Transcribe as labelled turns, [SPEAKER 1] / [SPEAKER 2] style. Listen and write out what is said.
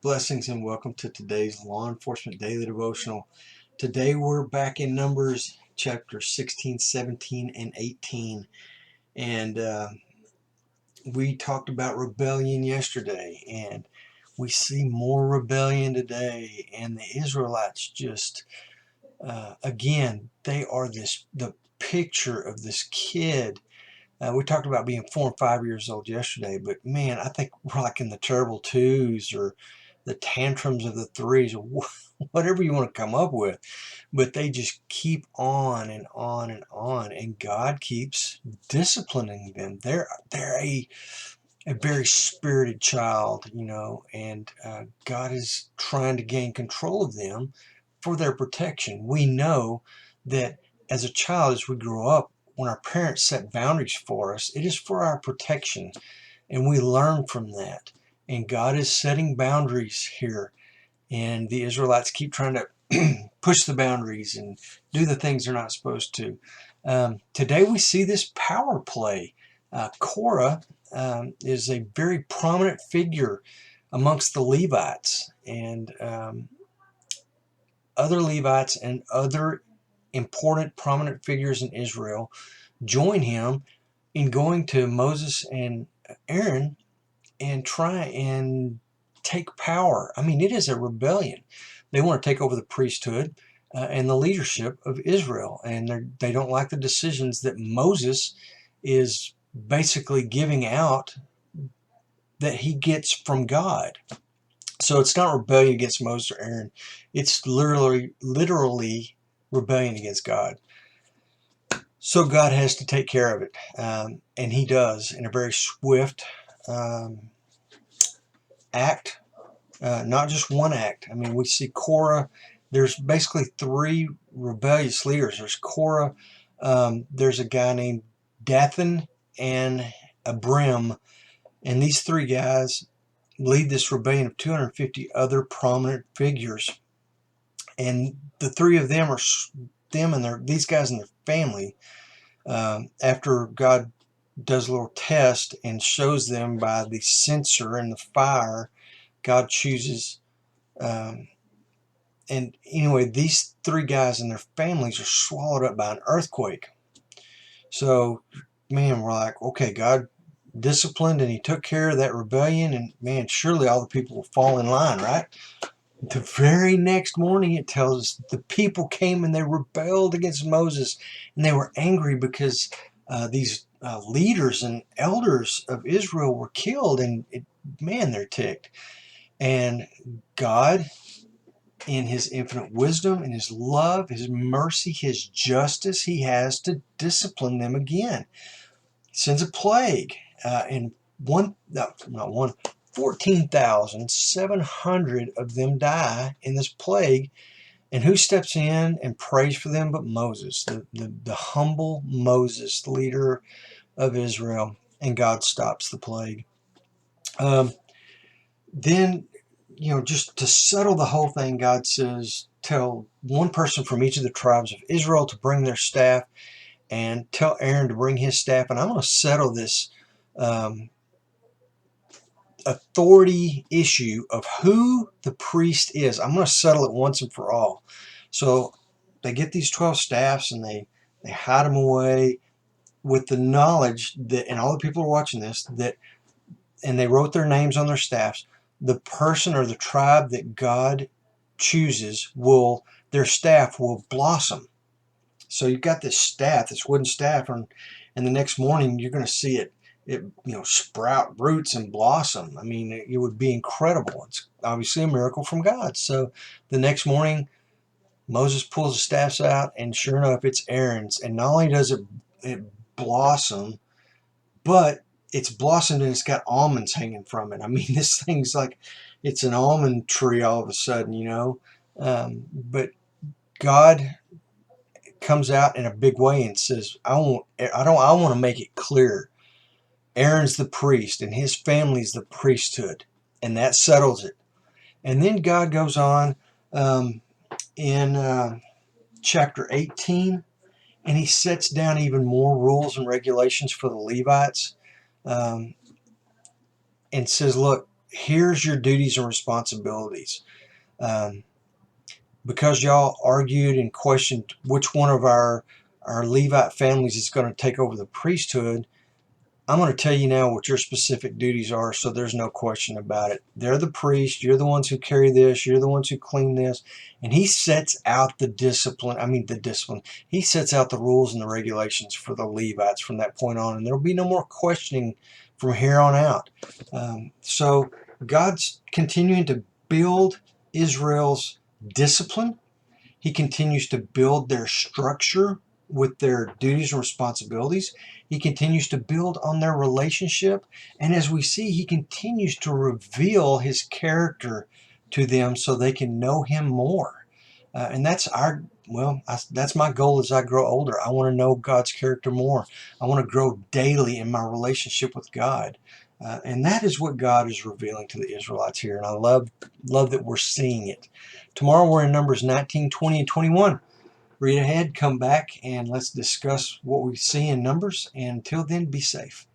[SPEAKER 1] Blessings and welcome to today's Law Enforcement Daily Devotional. Today we're back in Numbers chapters 16, 17, and 18. And we talked about rebellion yesterday, and we see more rebellion today. And the Israelites just, again, they are the picture of this kid. We talked about being 4 and 5 years old yesterday, but man, I think we're like in the terrible twos or the tantrums of the threes or whatever you want to come up with. But they just keep on and on and on, and God keeps disciplining them. They're a very spirited child, and God is trying to gain control of them for their protection. We know that as a child, as we grow up, when our parents set boundaries for us, it is for our protection, and we learn from that. And God is setting boundaries here, and the Israelites keep trying to push the boundaries and do the things they're not supposed to. Today we see this power play. Korah is a very prominent figure amongst the Levites, and other Levites and other important prominent figures in Israel join him in going to Moses and Aaron and try and take power. I mean, it is a rebellion. They want to take over the priesthood and the leadership of Israel, and they don't like the decisions that Moses is basically giving out that he gets from God. So it's not rebellion against Moses or Aaron. It's literally rebellion against God. So God has to take care of it, and he does in a very swift act, not just one act. I mean, we see Korah. There's basically three rebellious leaders. There's Korah, there's a guy named Dathan, and Abiram, and these three guys lead this rebellion of 250 other prominent figures. And the three of them are these guys and their family. After God does a little test and shows them by the censer and the fire, God chooses. And anyway, these three guys and their families are swallowed up by an earthquake. So, man, we're like, okay, God disciplined and he took care of that rebellion, and man, surely all the people will fall in line, right? The very next morning, it tells us the people came and they rebelled against Moses, and they were angry because these leaders and elders of Israel were killed, and man, they're ticked. And God, in his infinite wisdom and his love, his mercy, his justice, he has to discipline them again. He sends a plague, and 14,700 of them die in this plague. And who steps in and prays for them but Moses, the humble Moses, the leader of Israel, and God stops the plague. Then, just to settle the whole thing, God says, tell one person from each of the tribes of Israel to bring their staff, and tell Aaron to bring his staff, and I'm going to settle this authority issue of who the priest is. I'm going to settle it once and for all. So they get these 12 staffs, and they hide them away with the knowledge that, and all the people are watching this, and they wrote their names on their staffs. The person or the tribe that God chooses their staff will blossom. So you've got this staff, this wooden staff, and the next morning you're going to see it sprout roots and blossom. I mean, it would be incredible. It's obviously a miracle from God. So the next morning, Moses pulls the staffs out, and sure enough, it's Aaron's. And not only does it blossom, but it's blossomed and it's got almonds hanging from it. I mean, this thing's like it's an almond tree all of a sudden, But God comes out in a big way and says, I want to make it clear. Aaron's the priest, and his family's the priesthood, and that settles it. And then God goes on in chapter 18, and he sets down even more rules and regulations for the Levites, and says, look, here's your duties and responsibilities. Because y'all argued and questioned which one of our Levite families is going to take over the priesthood, I'm going to tell you now what your specific duties are, so there's no question about it. They're the priest. You're the ones who carry this. You're the ones who clean this. And he sets out the discipline. He sets out the rules and the regulations for the Levites from that point on. And there will be no more questioning from here on out. So God's continuing to build Israel's discipline. He continues to build their structure with their duties and responsibilities. He continues to build on their relationship. And as we see, he continues to reveal his character to them so they can know him more. And that's that's my goal as I grow older. I want to know God's character more. I want to grow daily in my relationship with God. And that is what God is revealing to the Israelites here. And I love that we're seeing it. Tomorrow we're in Numbers 19, 20, and 21. Read ahead, come back, and let's discuss what we see in Numbers. And until then, be safe.